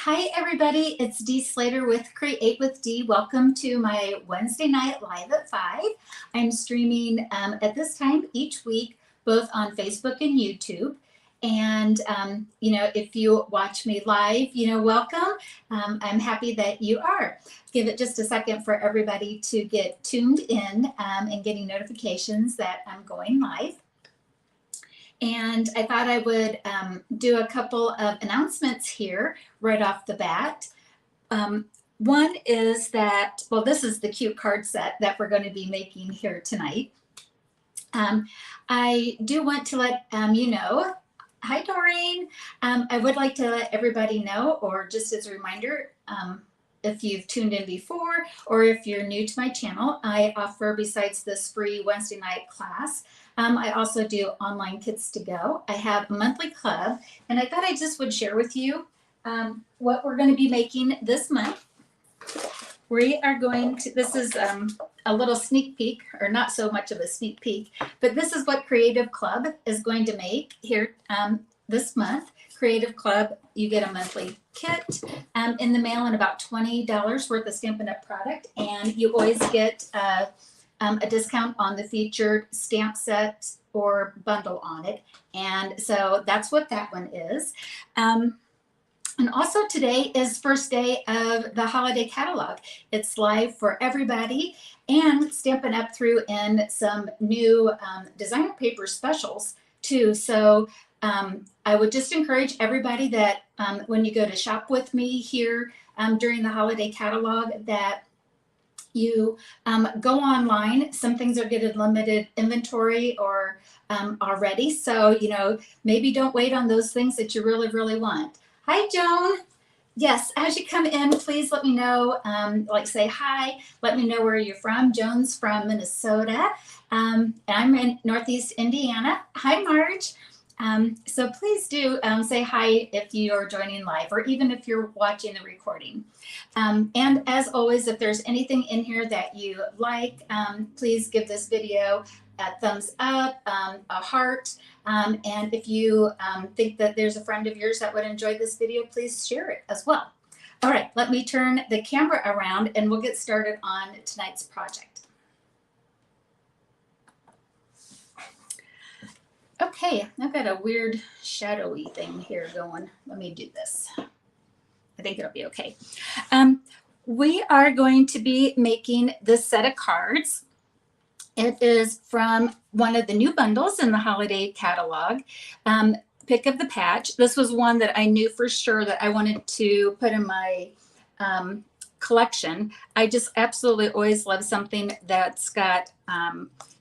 Hi, everybody. It's Dee Slater with Create with Dee. Welcome to my Wednesday night live at 5. I'm streaming at this time each week, both on Facebook and YouTube. And, if you watch me live, welcome. I'm happy that you are. Give it just a second for everybody to get tuned in and getting notifications that I'm going live. And I thought I would do a couple of announcements here right off the bat. One is that, well, this is the cute card set that we're going to be making here tonight. I do want to let you know, hi Doreen, I would like to let everybody know, or just as a reminder, if you've tuned in before or if you're new to my channel, I offer, besides this free Wednesday night class, I also do online kits to go. I have a monthly club, and I thought I just would share with you what we're going to be making this month. We are going to, this is a little sneak peek, or not so much of a sneak peek, but this is what Creative Club is going to make here this month. Creative Club, you get a monthly kit in the mail and about $20 worth of Stampin' UP product, and you always get a discount on the featured stamp set or bundle on it. And so that's what that one is. And also today is first day of the holiday catalog. It's live for everybody, and Stampin' Up! Threw in some new designer paper specials too. So I would just encourage everybody that when you go to shop with me here during the holiday catalog, that you go online. Some things are getting limited inventory or already. So, maybe don't wait on those things that you really, really want. Hi, Joan. Yes, as you come in, please let me know, say hi, let me know where you're from. Joan's from Minnesota. I'm in Northeast Indiana. Hi, Marge. So please do say hi if you are joining live, or even if you're watching the recording. And as always, if there's anything in here that you like, please give this video a thumbs up, a heart. And if you think that there's a friend of yours that would enjoy this video, please share it as well. All right, let me turn the camera around and we'll get started on tonight's project. Okay, I've got a weird shadowy thing here going. Let me do this. I think it'll be okay. We are going to be making this set of cards. It is from one of the new bundles in the holiday catalog, Pick of the Patch. This was one that I knew for sure that I wanted to put in my collection. I just absolutely always love something that's got,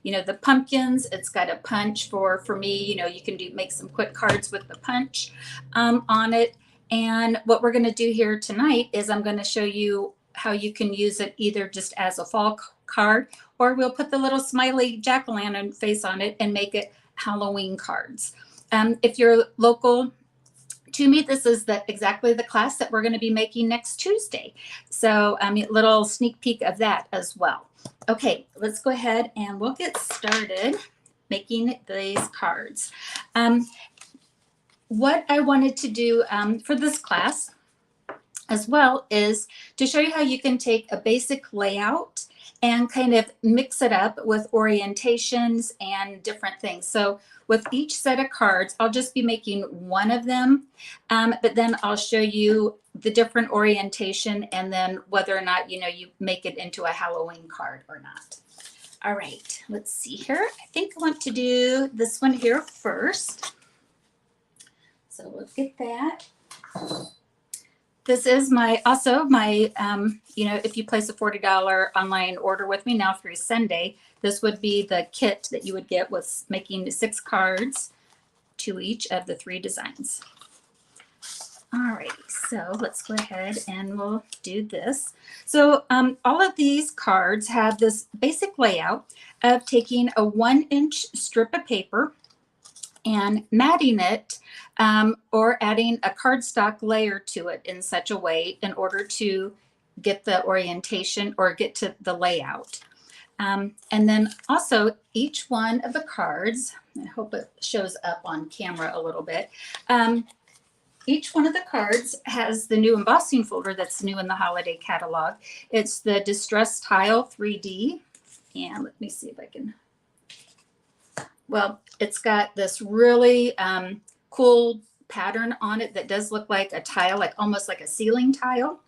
the pumpkins. It's got a punch for me. You can make some quick cards with the punch on it. And what we're going to do here tonight is I'm going to show you how you can use it either just as a fall card, or we'll put the little smiley jack-o'-lantern face on it and make it Halloween cards. If you're local to me, this is exactly the class that we're going to be making next Tuesday. So a little sneak peek of that as well. Okay, let's go ahead and we'll get started making these cards. What I wanted to do for this class as well is to show you how you can take a basic layout and kind of mix it up with orientations and different things. So with each set of cards, I'll just be making one of them, but then I'll show you the different orientation and then whether or not, you make it into a Halloween card or not. All right, let's see here. I think I want to do this one here first. So we'll get that. This is also my if you place a $40 online order with me now through Sunday, this would be the kit that you would get with making 6 cards to each of the 3 designs. All right, so let's go ahead and we'll do this. So all of these cards have this basic layout of taking a 1-inch strip of paper and matting it or adding a cardstock layer to it in such a way in order to get the orientation or get to the layout. And then also each one of the cards, I hope it shows up on camera a little bit, each one of the cards has the new embossing folder that's new in the holiday catalog. It's the Distress Tile 3D. And let me see if I can, well, it's got this really cool pattern on it that does look like a tile, like almost like a ceiling tile.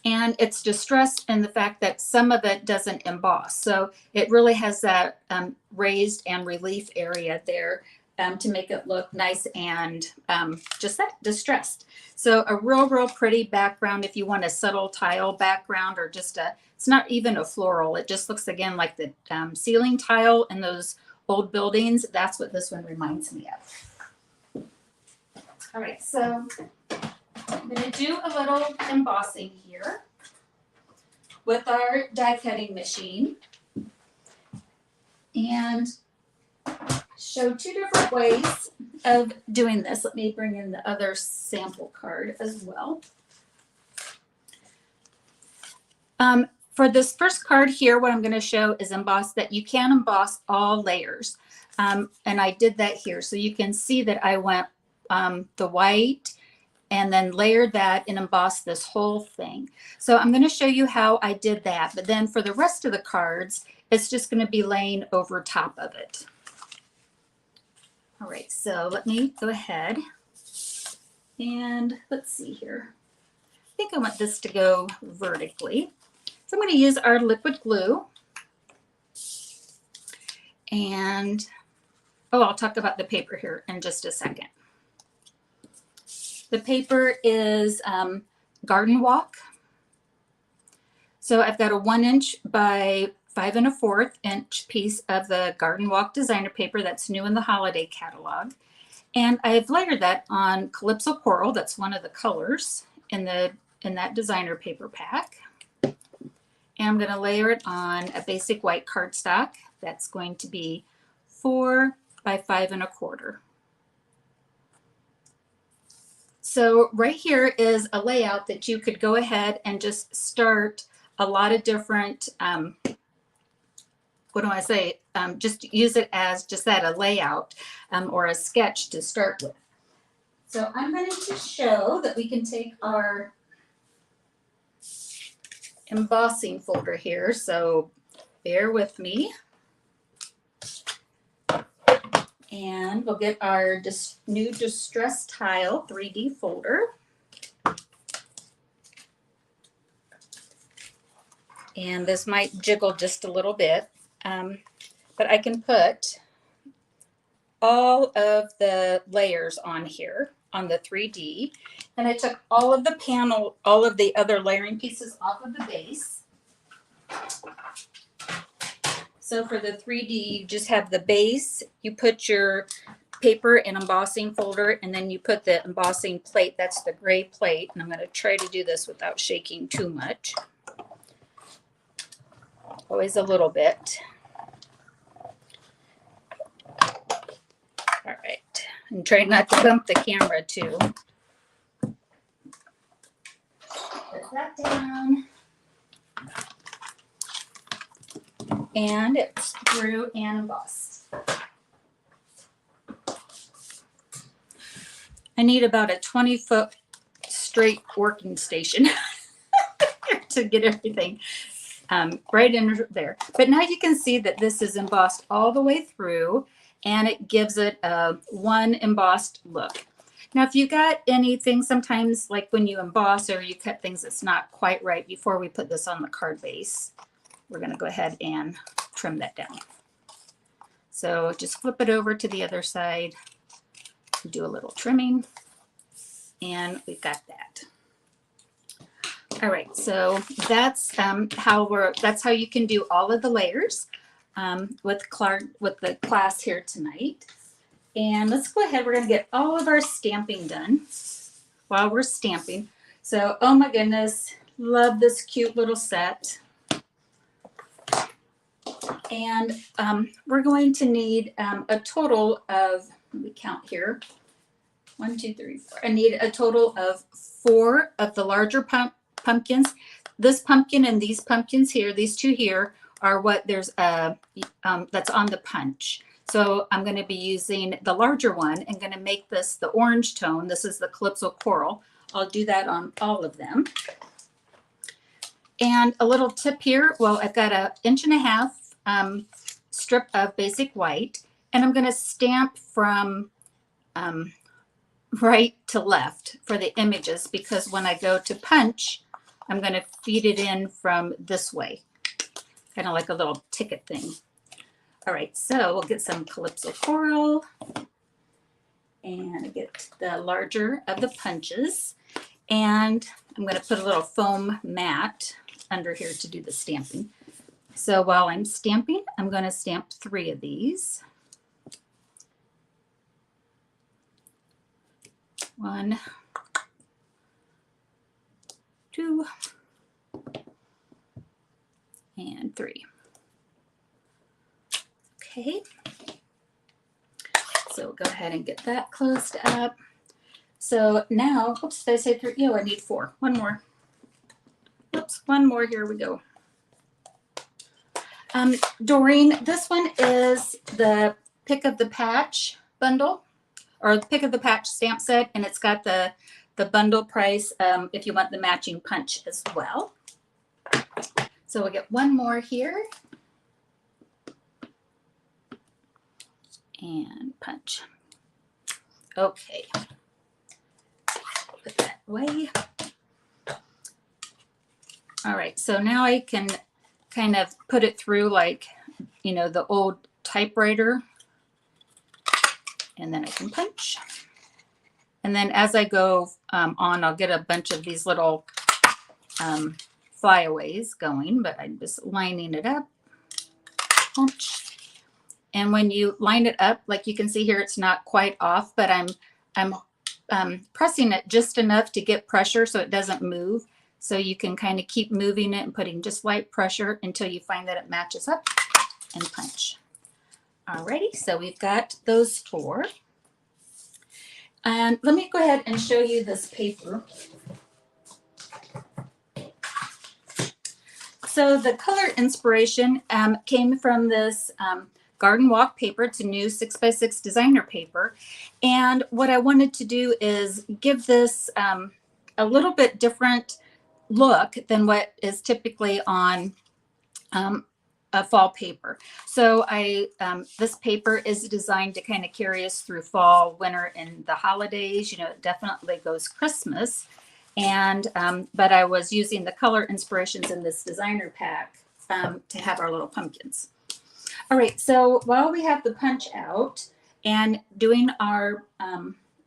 And it's distressed in the fact that some of it doesn't emboss. So it really has that raised and relief area there to make it look nice and just that distressed. So a real pretty background if you want a subtle tile background, or just it's not even a floral. It just looks again like the ceiling tile in those old buildings. That's what this one reminds me of. All right, so I'm going to do a little embossing here with our die cutting machine and show two different ways of doing this. Let me bring in the other sample card as well. For this first card here, what I'm going to show is emboss that you can emboss all layers. And I did that here. So you can see that I went the white and then layered that and embossed this whole thing. So I'm going to show you how I did that. But then for the rest of the cards, it's just going to be laying over top of it. All right, so let me go ahead and let's see here. I think I want this to go vertically. So I'm going to use our liquid glue. And, oh, I'll talk about the paper here in just a second. The paper is Garden Walk. So I've got a 1" by 5 1/4 inch piece of the Garden Walk designer paper that's new in the holiday catalog. And I've layered that on Calypso Coral. That's one of the colors in that designer paper pack. And I'm going to layer it on a basic white cardstock. That's going to be 4 by 5 1/4. So right here is a layout that you could go ahead and just start a lot of different, what do I say? Just use it as just that, a layout or a sketch to start with. So I'm going to show that we can take our embossing folder here. So bear with me. And we'll get our new Distress Tile 3D folder. And this might jiggle just a little bit, but I can put all of the layers on here on the 3D. And I took all of the other layering pieces off of the base. So for the 3D, you just have the base, you put your paper and embossing folder, and then you put the embossing plate. That's the gray plate. And I'm going to try to do this without shaking too much. Always a little bit. All right. And try not to bump the camera too. Put that down. And it's through and embossed. I need about a 20-foot straight working station to get everything right in there. But now you can see that this is embossed all the way through, and it gives it a one embossed look. Now, if you got anything, sometimes like when you emboss or you cut things that's not quite right before we put this on the card base, we're going to go ahead and trim that down. So just flip it over to the other side, do a little trimming, and we've got that. All right, so that's how you can do all of the layers with the class here tonight. And let's go ahead. We're going to get all of our stamping done while we're stamping. So, oh my goodness, love this cute little set. And we're going to need a total of, let me count here, 1, 2, 3, 4. I need a total of 4 of the larger pumpkins. This pumpkin and these pumpkins here, these two here, are what there's that's on the punch. So I'm going to be using the larger one and going to make this the orange tone. This is the Calypso Coral. I'll do that on all of them. And a little tip here, well, I've got an 1.5 inch strip of basic white, and I'm going to stamp from right to left for the images, because when I go to punch, I'm going to feed it in from this way, kind of like a little ticket thing. All right, so we'll get some Calypso Coral and get the larger of the punches. And I'm going to put a little foam mat under here to do the stamping. So while I'm stamping, I'm going to stamp 3 of these. 1, 2, and 3. Okay, so go ahead and get that closed up. So now, oops, did I say 3? Oh, I need 4. 1 more. Oops, 1 more. Here we go. Doreen, this one is the Pick of the Patch bundle, or the Pick of the Patch stamp set, and it's got the bundle price if you want the matching punch as well. So we'll get 1 more here. And punch. Okay. Put that away. All right, so now I can kind of put it through like, you know, the old typewriter. And then I can punch. And then as I go on, I'll get a bunch of these little flyaways going, but I'm just lining it up. Punch. And when you line it up, like you can see here, it's not quite off, but I'm pressing it just enough to get pressure so it doesn't move. So you can kind of keep moving it and putting just light pressure until you find that it matches up, and punch. Alrighty, so we've got those 4. And let me go ahead and show you this paper. So the color inspiration came from this Garden Walk paper. It's a new 6x6 designer paper. And what I wanted to do is give this a little bit different look than what is typically on a fall paper. So this paper is designed to kind of carry us through fall, winter, and the holidays. You know, it definitely goes Christmas. And but I was using the color inspirations in this designer pack to have our little pumpkins. All right, so while we have the punch out and doing our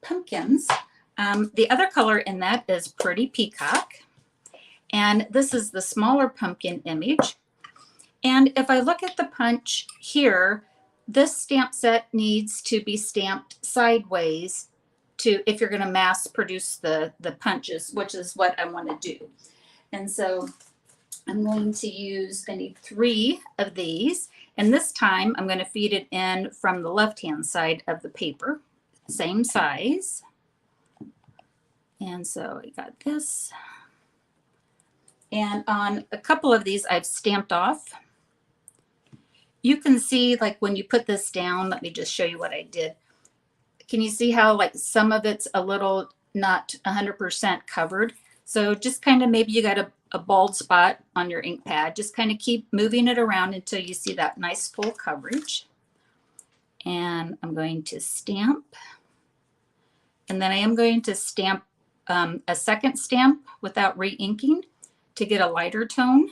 pumpkins, the other color in that is Pretty Peacock. And this is the smaller pumpkin image. And if I look at the punch here, this stamp set needs to be stamped sideways if you're going to mass produce the punches, which is what I want to do. And so I'm going to use, I need 3 of these. And this time I'm going to feed it in from the left-hand side of the paper, same size. And so I got this. And on a couple of these I've stamped off. You can see, like when you put this down, let me just show you what I did. Can you see how like some of it's a little not 100% covered? So just kind of maybe you got a bald spot on your ink pad. Just kind of keep moving it around until you see that nice full coverage. And I'm going to stamp. And then I am going to stamp a second stamp without re-inking to get a lighter tone.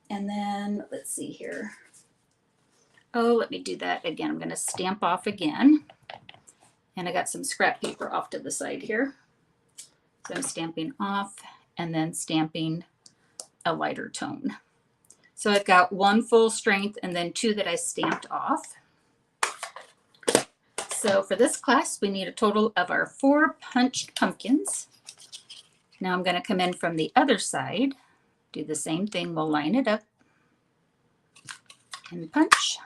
And then let's see here. Oh, let me do that again. I'm going to stamp off again. And I got some scrap paper off to the side here. So I'm stamping off and then stamping a lighter tone. So I've got 1 full strength and then 2 that I stamped off. So for this class, we need a total of our 4 punched pumpkins. Now I'm going to come in from the other side, do the same thing. We'll line it up and punch.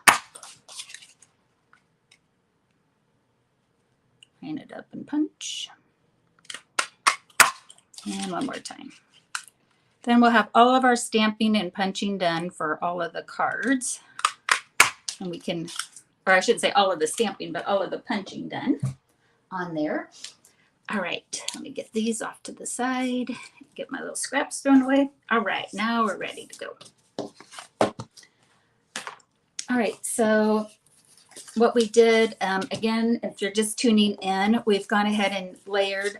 Line it up and punch. And 1 more time. Then we'll have all of our stamping and punching done for all of the cards. And we can, or I shouldn't say all of the stamping, but all of the punching done on there. All right, let me get these off to the side, get my little scraps thrown away. All right, now we're ready to go. All right, so what we did, again, if you're just tuning in, we've gone ahead and layered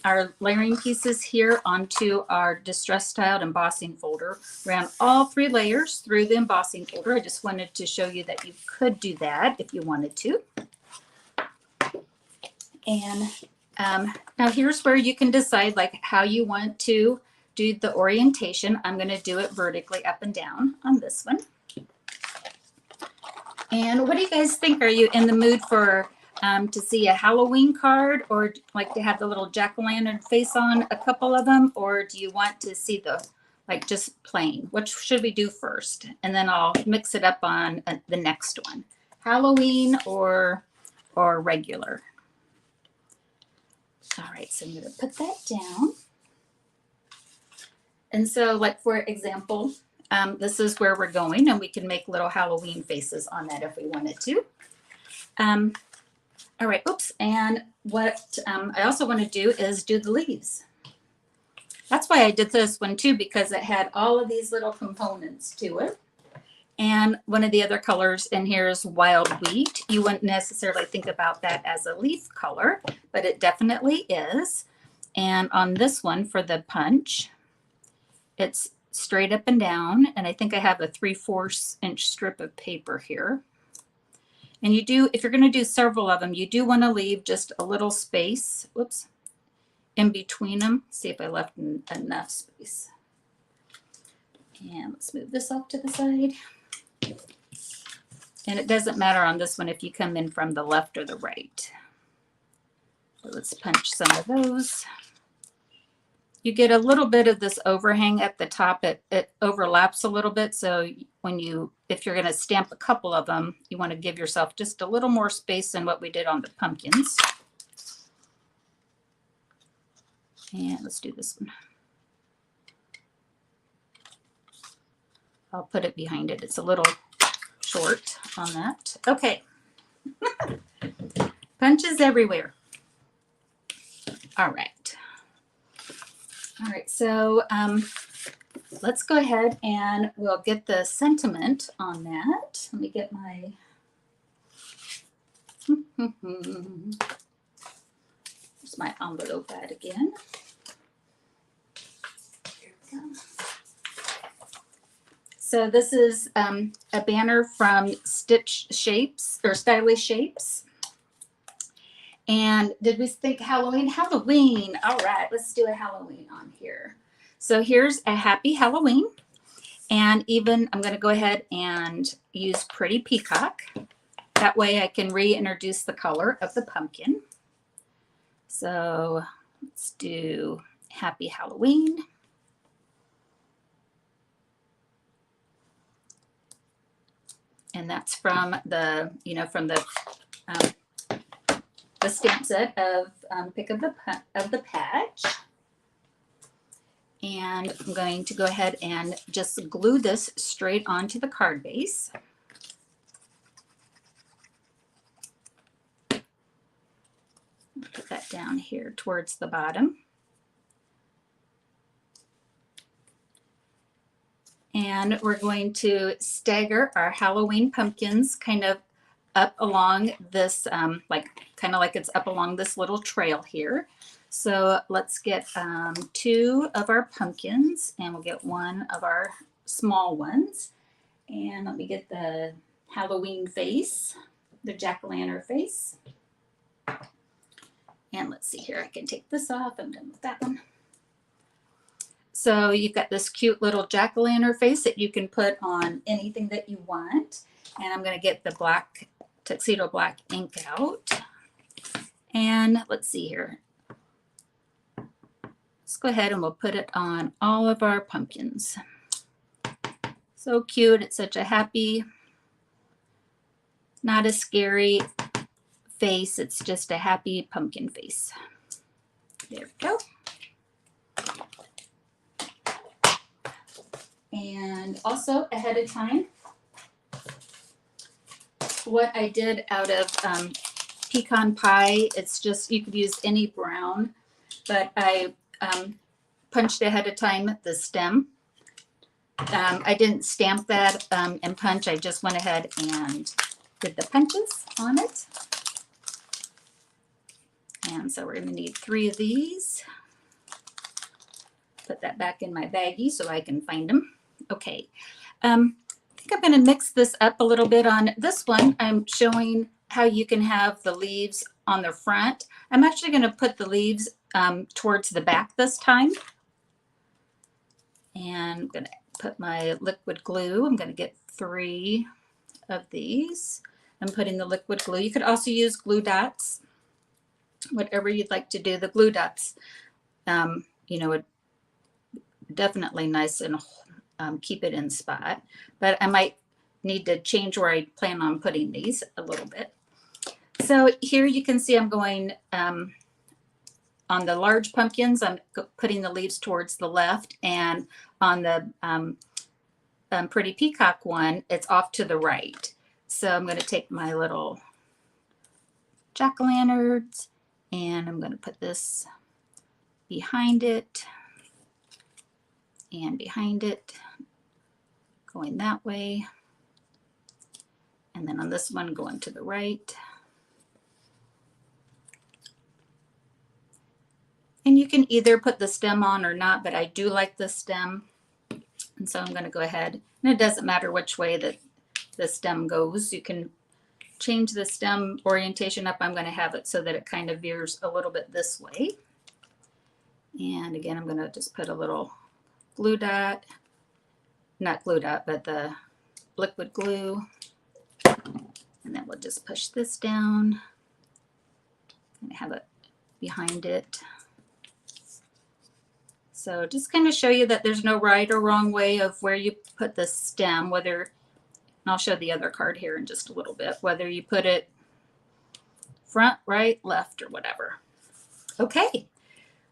our layering pieces here onto our distress styled embossing folder. Ran all 3 layers through the embossing folder. I just wanted to show you that you could do that if you wanted to. And now here's where you can decide like how you want to do the orientation. I'm going to do it vertically up and down on this one. And what do you guys think? Are you in the mood for to see a Halloween card, or like to have the little jack-o'-lantern face on a couple of them, or do you want to see the like just plain? What should we do first? And then I'll mix it up on the next one. Halloween or regular. All right, so I'm going to put that down. And so like, for example, this is where we're going, and we can make little Halloween faces on that if we wanted to. All right, oops, and what I also want to do is do the leaves. That's why I did this one too, because it had all of these little components to it. And one of the other colors in here is wild wheat. You wouldn't necessarily think about that as a leaf color, but it definitely is. And on this one for the punch, it's straight up and down. And I think I have a 3/4 inch strip of paper here. And you do, if you're going to do several of them, you do want to leave just a little space, whoops, in between them. See if I left enough space. And let's move this off to the side. And it doesn't matter on this one if you come in from the left or the right. So let's punch some of those. You get a little bit of this overhang at the top. It overlaps a little bit. So if you're going to stamp a couple of them, you want to give yourself just a little more space than what we did on the pumpkins. And let's do this one. I'll put it behind it. It's a little short on that. Okay. Punches everywhere. All right. All right, so let's go ahead and we'll get the sentiment on that. Let me get my, here's my envelope pad again. Here we go. So this is a banner from Stitch Shapes, or Stylish Shapes. And did we think Halloween? Halloween. All right, let's do a Halloween on here. So here's a happy Halloween. And even I'm going to go ahead and use Pretty Peacock. That way I can reintroduce the color of the pumpkin. So let's do Happy Halloween. And that's from the, from the stamp set of Pick of the Patch. And I'm going to go ahead and just glue this straight onto the card base. Put that down here towards the bottom. And we're going to stagger our Halloween pumpkins kind of up along this, kind of like it's up along this little trail here. So let's get 2 of our pumpkins, and we'll get 1 of our small ones. And let me get the Halloween face, the jack-o'-lantern face. And let's see here, I can take this off. I'm done with that one. So you've got this cute little jack-o'-lantern face that you can put on anything that you want. And I'm going to get the black, tuxedo black ink out. And let's see here. Let's go ahead and we'll put it on all of our pumpkins. So cute. It's such a happy, not a scary face. It's just a happy pumpkin face. There we go. And also ahead of time, what I did out of pecan pie. It's just, you could use any brown, but I punched ahead of time the stem. I didn't stamp that and punch. I just went ahead and did the punches on it. And so we're going to need 3 of these. Put that back in my baggie so I can find them. Okay. I think I'm going to mix this up a little bit. On this one, I'm showing how you can have the leaves on the front. I'm actually going to put the leaves towards the back this time. And I'm going to put my liquid glue. I'm going to get 3 of these. I'm putting the liquid glue. You could also use glue dots, whatever you'd like to do. The glue dots, you know, would definitely nice and keep it in spot. But I might need to change where I plan on putting these a little bit. So here you can see I'm going on the large pumpkins, I'm putting the leaves towards the left, and on the pretty peacock one, it's off to the right. So I'm going to take my little jack-o'-lanterns and I'm going to put this behind it and behind it, going that way. And then on this one, going to the right. And you can either put the stem on or not, but I do like the stem. And so I'm going to go ahead, and it doesn't matter which way that the stem goes. You can change the stem orientation up. I'm going to have it so that it kind of veers a little bit this way. And again, I'm going to just put a little glue dot, not glue dot, but the liquid glue. And then we'll just push this down and have it behind it. So just kind of show you that there's no right or wrong way of where you put the stem, whether, and I'll show the other card here in just a little bit, whether you put it front, right, left, or whatever. Okay,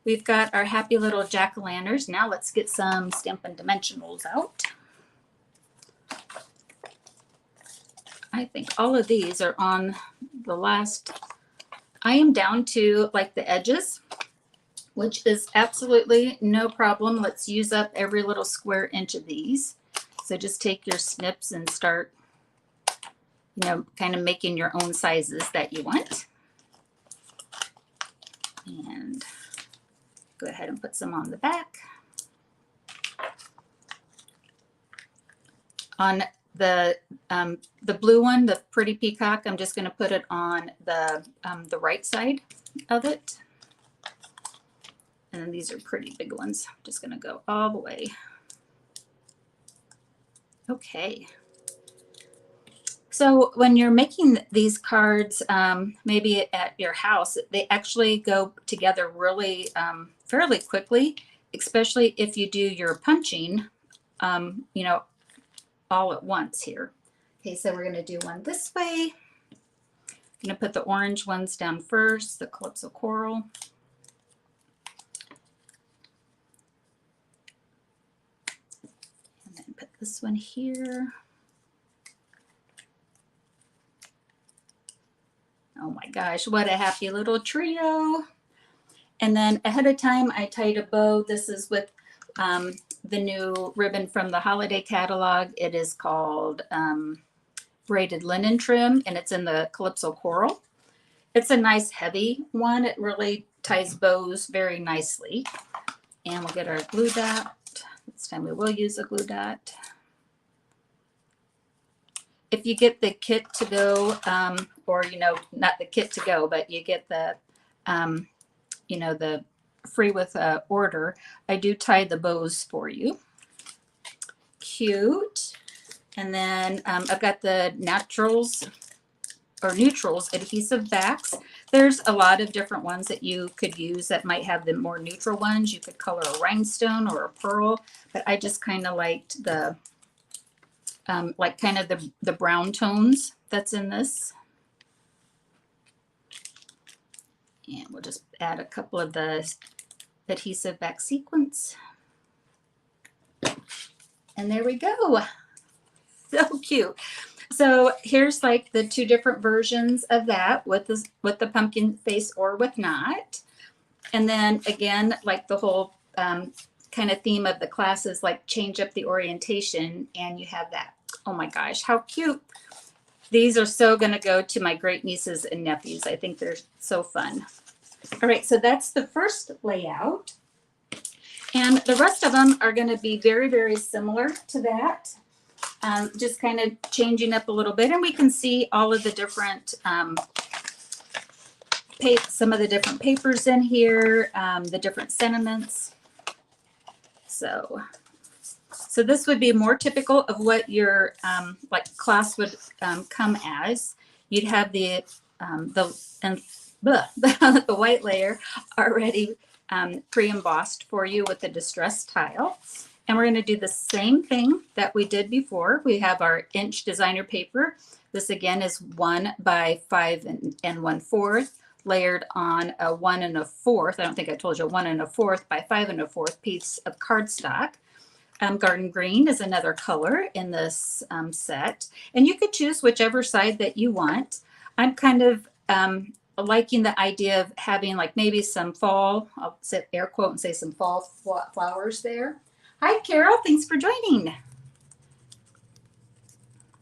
we've got our happy little jack-o'-lanterns. Now let's get some Stampin' Dimensionals out. I think all of these are on the last. I am down to like the edges, which is absolutely no problem. Let's use up every little square inch of these. So just take your snips and start, you know, kind of making your own sizes that you want. And go ahead and put some on the back. On the blue one, the pretty peacock, I'm just going to put it on the right side of it. And then these are pretty big ones. I'm just going to go all the way. Okay. So when you're making these cards, maybe at your house, they actually go together really fairly quickly, especially if you do your punching, you know, all at once here. Okay, so we're going to do one this way. I'm going to put the orange ones down first, the Calypso Coral. And then put this one here. Oh my gosh, what a happy little trio. And then ahead of time, I tied a bow. This is with the new ribbon from the holiday catalog. It is called Braided Linen Trim, and it's in the Calypso Coral. It's a nice heavy one. It really ties bows very nicely. And we'll get our glue dot. This time we will use a glue dot. If you get the kit to go, or, you know, not the kit to go, but you get the, you know, the free with order, I do tie the bows for you. Cute. And then I've got the neutrals adhesive backs. There's a lot of different ones that you could use that might have the more neutral ones. You could color a rhinestone or a pearl, but I just kind of liked the like kind of the brown tones that's in this. And we'll just add a couple of the adhesive back sequins. And there we go. So cute. So here's like the two different versions of that with the pumpkin face or with not. And then again, like the whole kind of theme of the class is like change up the orientation, and you have that. Oh my gosh, how cute. These are so going to go to my great nieces and nephews. I think they're so fun. All right, so that's the first layout. And the rest of them are going to be very, very similar to that. Just kind of changing up a little bit. And we can see all of the different, some of the different papers in here, the different sentiments. So this would be more typical of what your like class would come as. You'd have the white layer already pre-embossed for you with the distressed tile. And we're going to do the same thing that we did before. We have our inch designer paper. This again is 1 by 5 1/4 layered on a 1 1/4. I don't think I told you, 1 1/4 by 5 1/4 piece of cardstock. Garden green is another color in this set. And you could choose whichever side that you want. I'm kind of liking the idea of having like maybe some fall, I'll say air quote and say some fall flowers there. Hi, Carol. Thanks for joining.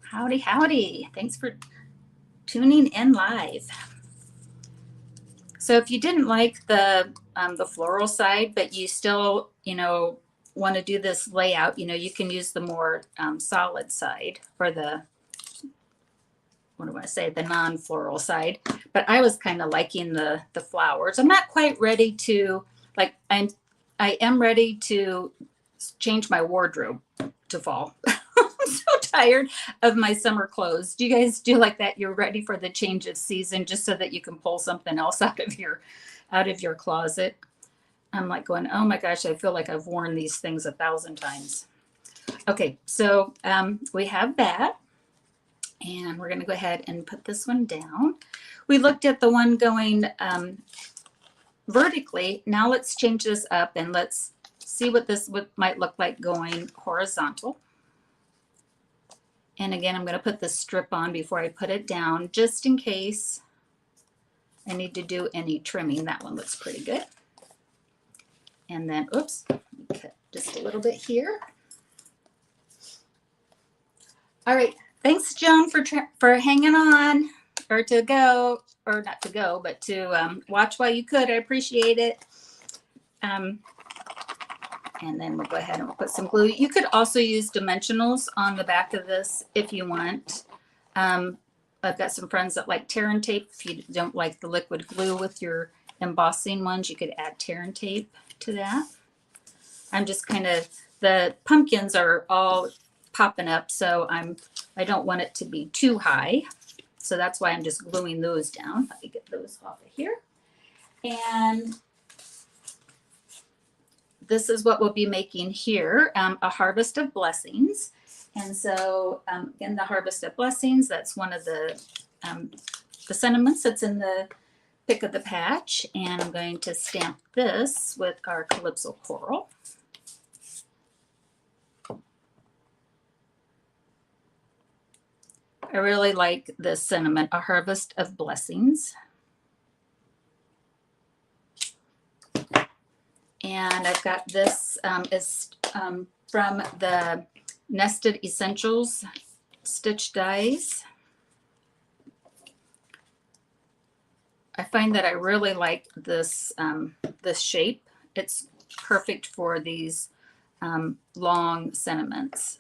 Howdy, howdy. Thanks for tuning in live. So if you didn't like the floral side, but you still, want to do this layout, you can use the more solid side or the, what do I say, the non-floral side. But I was kind of liking the flowers. I'm not quite ready to, like, I am ready to change my wardrobe to fall. I'm so tired of my summer clothes. Do you guys do like that? You're ready for the change of season just so that you can pull something else out of your closet. I'm like going, oh my gosh, I feel like I've worn these things 1,000 times. Okay, so we have that. And we're going to go ahead and put this one down. We looked at the one going vertically. Now let's change this up and let's see what this might look like going horizontal. And again, I'm going to put the strip on before I put it down, just in case I need to do any trimming. That one looks pretty good. And then, oops, cut just a little bit here. All right. Thanks, Joan, for hanging on, or to go, or not to go, but to watch while you could. I appreciate it. And then we'll go ahead and we'll put some glue. You could also use dimensionals on the back of this if you want. I've got some friends that like tear and tape. If you don't like the liquid glue with your embossing ones, you could add tear and tape to that. I'm just kind of, the pumpkins are all popping up, so I don't want it to be too high. So that's why I'm just gluing those down. Let me get those off of here. And this is what we'll be making here, a harvest of blessings. And so in the harvest of blessings, that's one of the sentiments that's in the pick of the patch. And I'm going to stamp this with our Calypso Coral. I really like this sentiment, a harvest of blessings. And I've got this is from the Nested Essentials stitch dies. I find that I really like this this shape. It's perfect for these long sentiments.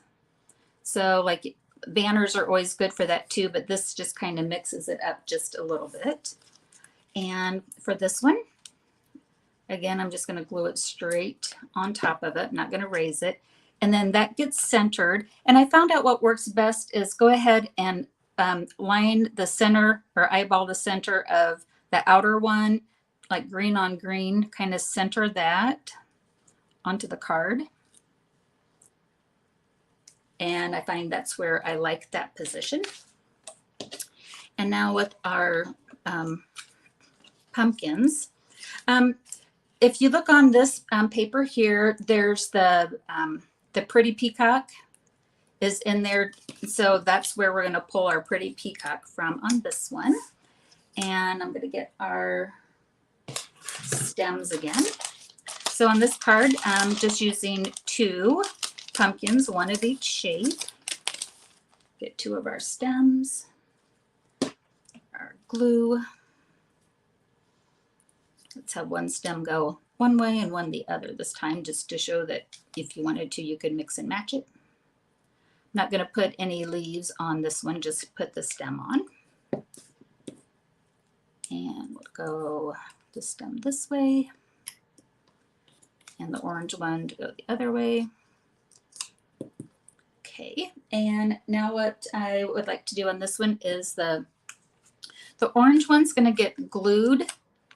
So like banners are always good for that too, but this just kind of mixes it up just a little bit. And for this one, again, I'm just going to glue it straight on top of it. I'm not going to raise it. And then that gets centered. And I found out what works best is go ahead and line the center or eyeball the center of the outer one, like green on green, kind of center that onto the card. And I find that's where I like that position. And now with our pumpkins, if you look on this paper here, there's the pretty peacock. is in there. So that's where we're going to pull our pretty peacock from on this one. And I'm going to get our stems again. So on this card, I'm just using 2 pumpkins, 1 of each shape. Get 2 of our stems, our glue. Let's have one stem go one way and one the other this time, just to show that if you wanted to, you could mix and match it. I'm not going to put any leaves on this one, just put the stem on. And we'll go the stem this way and the orange one to go the other way. Okay, and now what I would like to do on this one is the orange one's going to get glued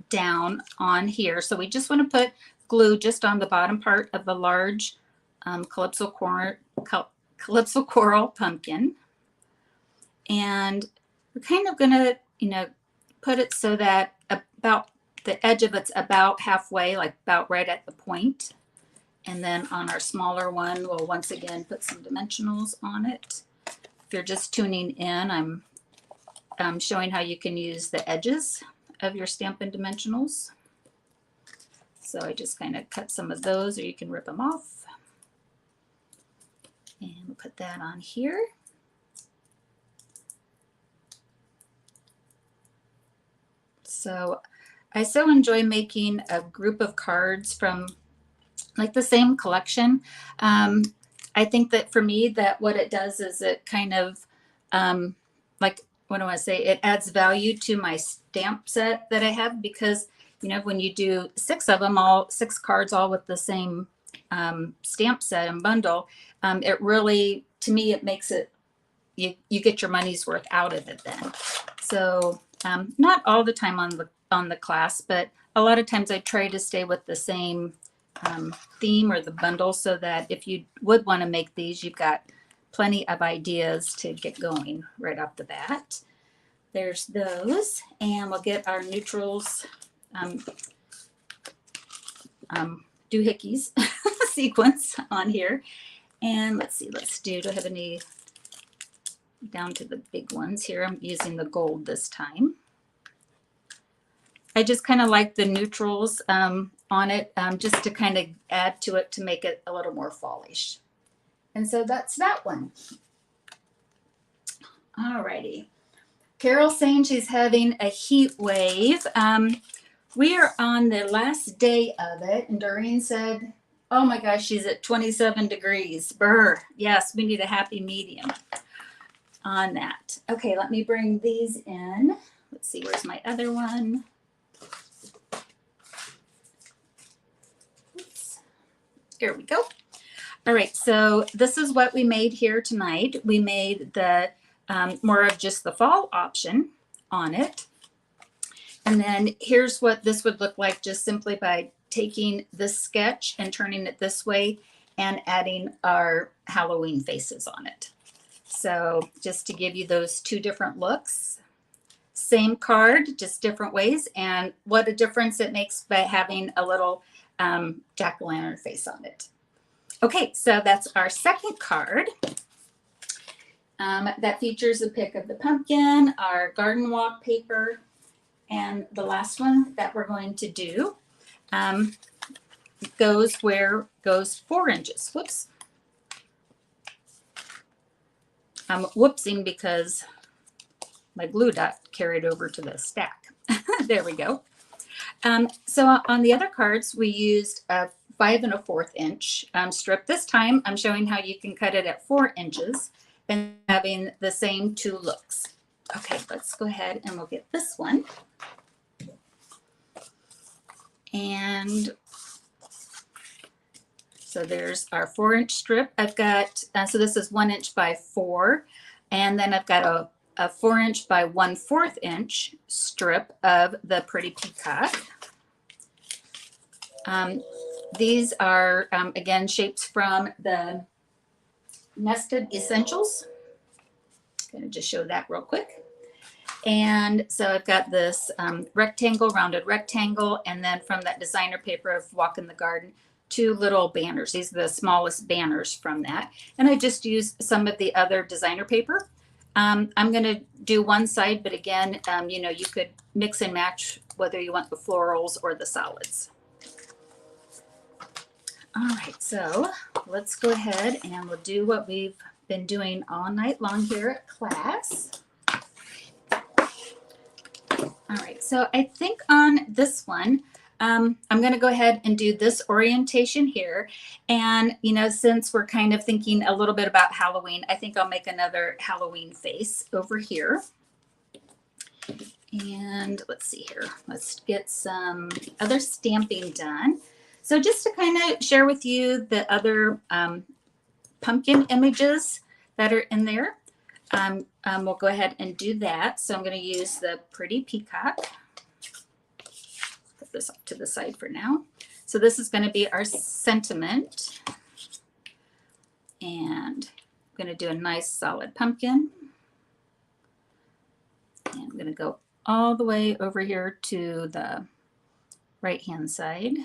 down on here. So we just want to put glue just on the bottom part of the large Calypso Coral pumpkin. And we're kind of going to, put it so that about the edge of it's about halfway, like about right at the point. And then on our smaller one, we'll once again put some dimensionals on it. If you're just tuning in, I'm showing how you can use the edges of your Stampin' dimensionals. So I just kind of cut some of those, or you can rip them off. And we'll put that on here. So I so enjoy making a group of cards from like the same collection. I think that for me, that what it does is it kind of like, what do I want to say? It adds value to my stamp set that I have, because, when you do 6 of them, all 6 cards, all with the same stamp set and bundle, it really, to me, it makes it, you get your money's worth out of it then. So not all the time on the class, but a lot of times I try to stay with the same theme or the bundle, so that if you would want to make these, you've got plenty of ideas to get going right off the bat. There's those, and we'll get our neutrals doohickeys sequence on here. And let's see, do I have any down to the big ones here? I'm using the gold this time. I just kind of like the neutrals on it, just to kind of add to it to make it a little more fallish. And so that's that one. Alrighty. Carol's saying she's having a heat wave. We are on the last day of it, and Doreen said, oh my gosh, she's at 27 degrees. Brr. Yes, we need a happy medium on that. Okay, let me bring these in. Let's see, where's my other one? Oops. Here we go. All right, so this is what we made here tonight. We made the more of just the fall option on it. And then here's what this would look like, just simply by taking this sketch and turning it this way and adding our Halloween faces on it. So just to give you those 2 different looks. Same card, just different ways, and what a difference it makes by having a little jack-o'-lantern face on it. Okay, so that's our second card. That features a pic of the pumpkin, our garden walk paper, and the last one that we're going to do goes 4 inches. Whoops. I'm whoopsing because my glue dot carried over to the stack. There we go. So on the other cards, we used a 5 1/4 inch strip. This time I'm showing how you can cut it at 4 inches and having the same 2 looks. Okay, let's go ahead and we'll get this one. And so there's our 4-inch strip. I've got, so this is 1 inch by 4. And then I've got a 4-inch by 1/4 inch strip of the pretty peacock. These are, again, shapes from the Nested Essentials. I'm going to just show that real quick. And so I've got this rectangle, rounded rectangle, and then from that designer paper of Walk in the Garden, two little banners. These are the smallest banners from that. And I just used some of the other designer paper. I'm going to do one side, but again, you know, you could mix and match whether you want the florals or the solids. All right, so let's go ahead and we'll do what we've been doing all night long here at class. All right, so I think on this one, I'm going to go ahead and do this orientation here. And, you know, since we're kind of thinking a little bit about Halloween, I think I'll make another Halloween face over here. And let's see here. Let's get some other stamping done. So just to kind of share with you the other pumpkin images that are in there, we'll go ahead and do that. So I'm going to use the Pretty Peacock. Put this up to the side for now. So this is going to be our sentiment. And I'm going to do a nice solid pumpkin. And I'm going to go all the way over here to the right hand side.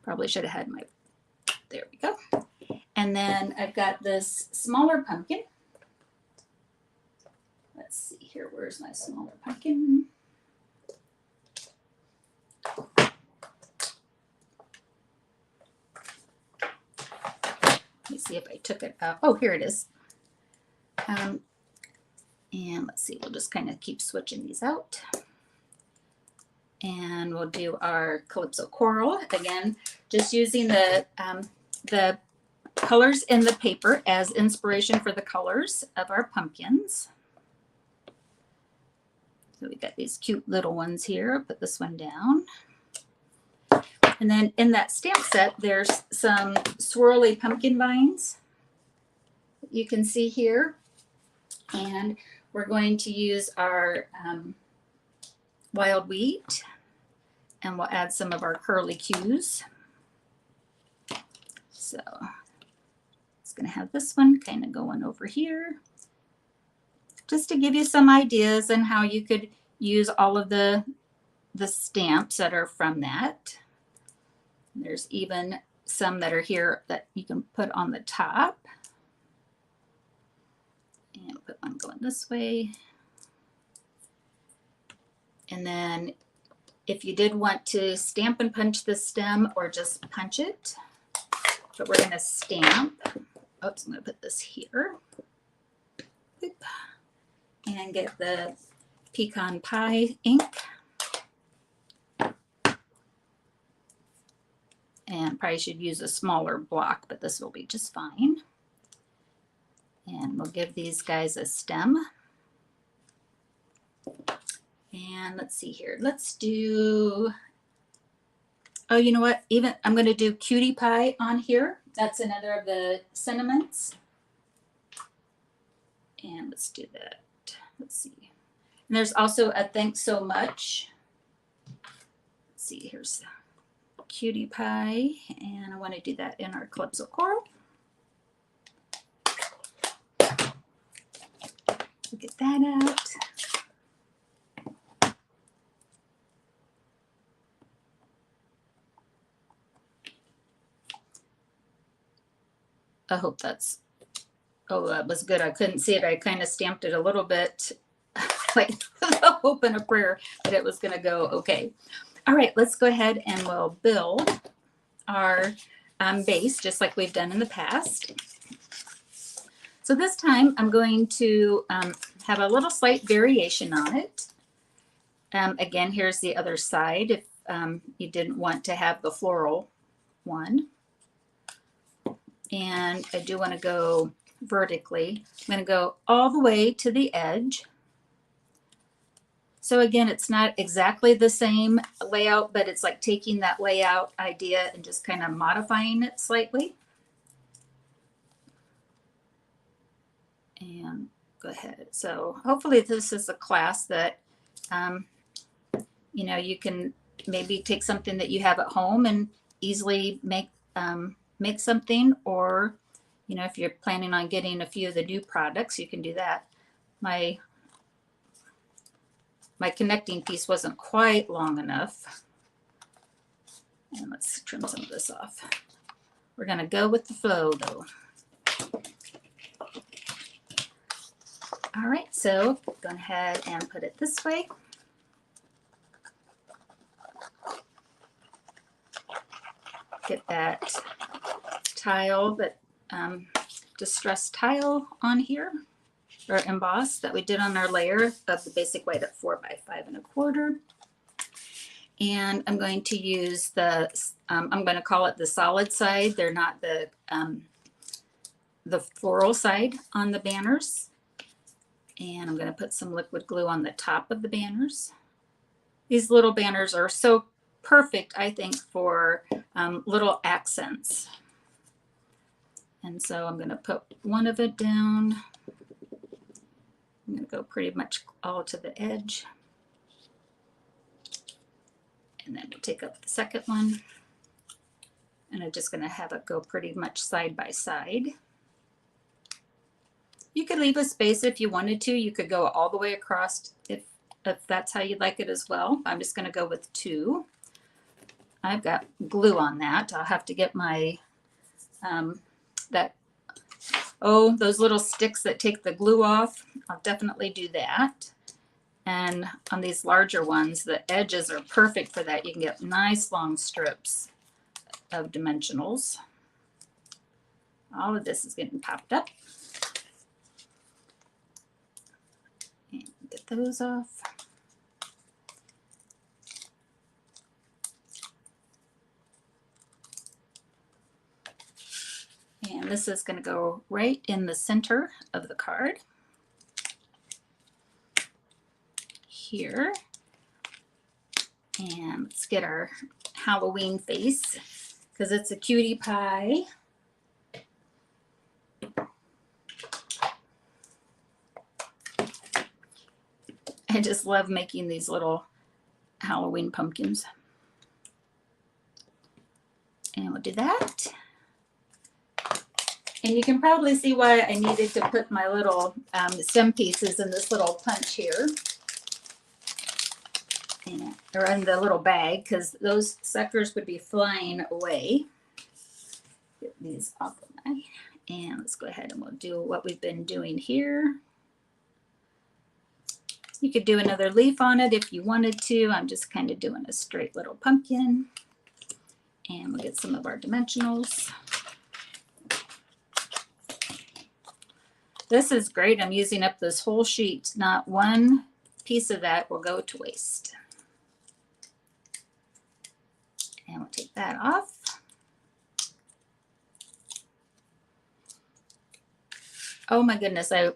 Probably should have had my, there we go. And then I've got this smaller pumpkin. Let's see here, where's my smaller pumpkin? Let me see if I took it out. Oh, here it is. And let's see, we'll just kind of keep switching these out. And we'll do our Calypso Coral. Again, just using the colors in the paper as inspiration for the colors of our pumpkins. So we got these cute little ones here. I'll put this one down. And then in that stamp set, there's some swirly pumpkin vines that you can see here. And we're going to use our wild wheat, and we'll add some of our curly cues. So it's going to have this one kind of going over here, just to give you some ideas on how you could use all of the stamps that are from that. There's even some that are here that you can put on the top. And put one going this way. And then if you did want to stamp and punch the stem or just punch it, but we're going to stamp. Oops, I'm going to put this here. Boop. And get the pecan pie ink. And probably should use a smaller block, but this will be just fine. And we'll give these guys a stem. And let's see here. Let's do, oh, you know what? Even I'm going to do Cutie Pie on here. That's another of the sentiments. And let's do that. Let's see. And there's also a thanks so much. Let's see, here's Cutie Pie. And I want to do that in our Calypso Coral. Get that out. I hope that's, oh, that was good. I couldn't see it. I kind of stamped it a little bit like a hope and a prayer that it was going to go okay. All right, let's go ahead and we'll build our base just like we've done in the past. So this time I'm going to have a little slight variation on it. Again, here's the other side if you didn't want to have the floral one. And I do want to go vertically. I'm going to go all the way to the edge. So again, it's not exactly the same layout, but it's like taking that layout idea and just kind of modifying it slightly. And go ahead. So hopefully this is a class that, you know, you can maybe take something that you have at home and easily make something, or, you know, if you're planning on getting a few of the new products, you can do that. My connecting piece wasn't quite long enough. And let's trim some of this off. We're going to go with the flow though. All right, so go ahead and put it this way. Get that tile, that distressed tile on here, or embossed, that we did on our layer of the basic white at 4 by 5 1/4. And I'm going to use the, I'm going to call it the solid side. They're not the floral side on the banners. And I'm going to put some liquid glue on the top of the banners. These little banners are so perfect, I think, for little accents. And so I'm going to put one of it down. I'm going to go pretty much all to the edge. And then we'll take up the second one. And I'm just going to have it go pretty much side by side. You could leave a space if you wanted to. You could go all the way across if that's how you'd like it as well. I'm just going to go with 2. I've got glue on that. I'll have to get my, those little sticks that take the glue off. I'll definitely do that. And on these larger ones, the edges are perfect for that. You can get nice long strips of dimensionals. All of this is getting popped up. And get those off. And this is going to go right in the center of the card. Here. And let's get our Halloween face, because it's a cutie pie. I just love making these little Halloween pumpkins. And we'll do that. And you can probably see why I needed to put my little stem pieces in this little punch here. Or in the little bag, because those suckers would be flying away. Get these off of my, and let's go ahead and we'll do what we've been doing here. You could do another leaf on it if you wanted to. I'm just kind of doing a straight little pumpkin. And we'll get some of our dimensionals. This is great. I'm using up this whole sheet. Not one piece of that will go to waste. And we'll take that off. Oh my goodness, I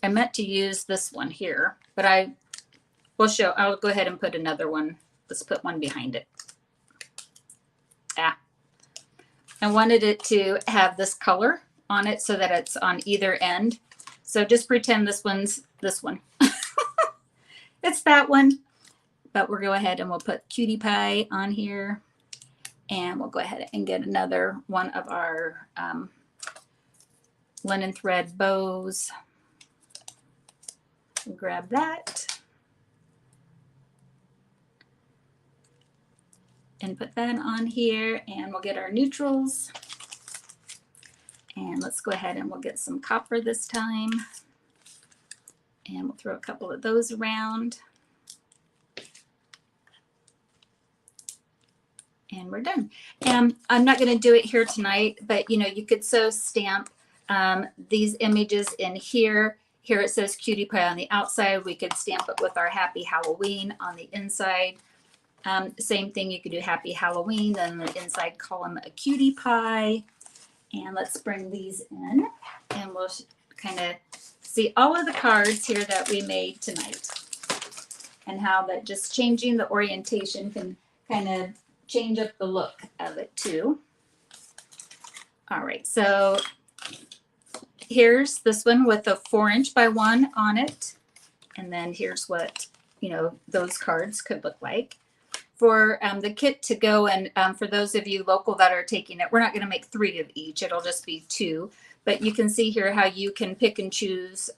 meant to use this one here, but I'll go ahead and put another one. Let's put one behind it. I wanted it to have this color on it so that it's on either end. So just pretend this one's this one. It's that one. But we'll go ahead and we'll put cutie pie on here. And we'll go ahead and get another one of our linen thread bows. Grab that. And put that on here. And we'll get our neutrals. And let's go ahead and we'll get some copper this time. And we'll throw a couple of those around. And we're done. And I'm not going to do it here tonight, but you could so stamp these images in here. Here it says cutie pie on the outside. We could stamp it with our happy Halloween on the inside. Same thing, you could do happy Halloween, then the inside column a cutie pie. And let's bring these in and we'll kind of see all of the cards here that we made tonight and how that just changing the orientation can kind of change up the look of it too. All right, so here's this one with a 4" by 1 on it. And then here's what, those cards could look like. For the kit to go, and for those of you local that are taking it, we're not going to make 3 of each. It'll just be 2. But you can see here how you can pick and choose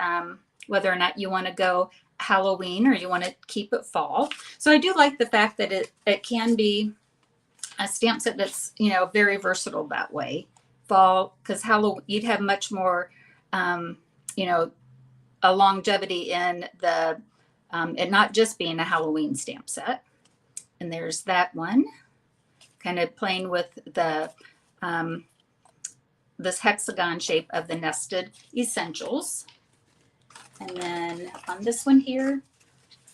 whether or not you want to go Halloween or you want to keep it fall. So I do like the fact that it can be a stamp set that's, you know, very versatile that way. Fall, because Halloween, you'd have much more, you know, a longevity in the, it not just being a Halloween stamp set. And there's that one, kind of playing with the, this hexagon shape of the nested essentials. And then on this one here,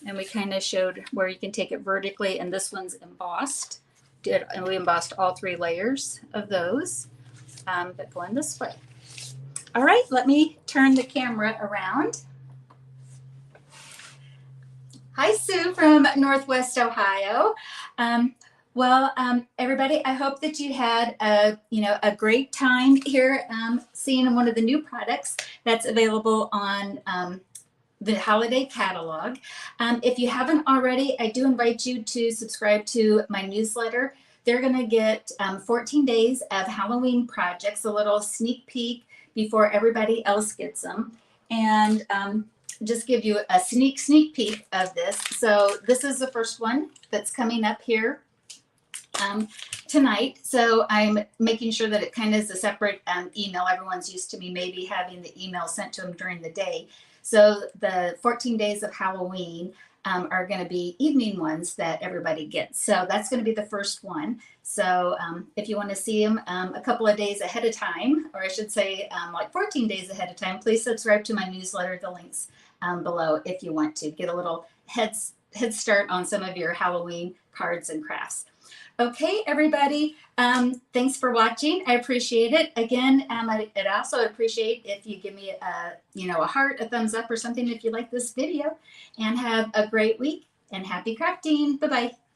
and we kind of showed where you can take it vertically, and this one's embossed. And we embossed all 3 layers of those, that go in this way. All right, let me turn the camera around. Hi, Sue from Northwest Ohio. Everybody, I hope that you had a great time here seeing one of the new products that's available on the holiday catalog. If you haven't already, I do invite you to subscribe to my newsletter. They're going to get 14 days of Halloween projects, a little sneak peek before everybody else gets them, and just give you a sneak peek of this. So this is the first one that's coming up here tonight. So I'm making sure that it kind of is a separate email. Everyone's used to me maybe having the email sent to them during the day. So the 14 days of Halloween are going to be evening ones that everybody gets. So that's going to be the first one. So if you want to see them a couple of days ahead of time, or I should say like 14 days ahead of time, please subscribe to my newsletter. The links below if you want to get a little head start on some of your Halloween cards and crafts. Okay, everybody, thanks for watching. I appreciate it. Again, I'd also appreciate if you give me a heart, a thumbs up or something if you like this video, and have a great week and happy crafting. Bye-bye.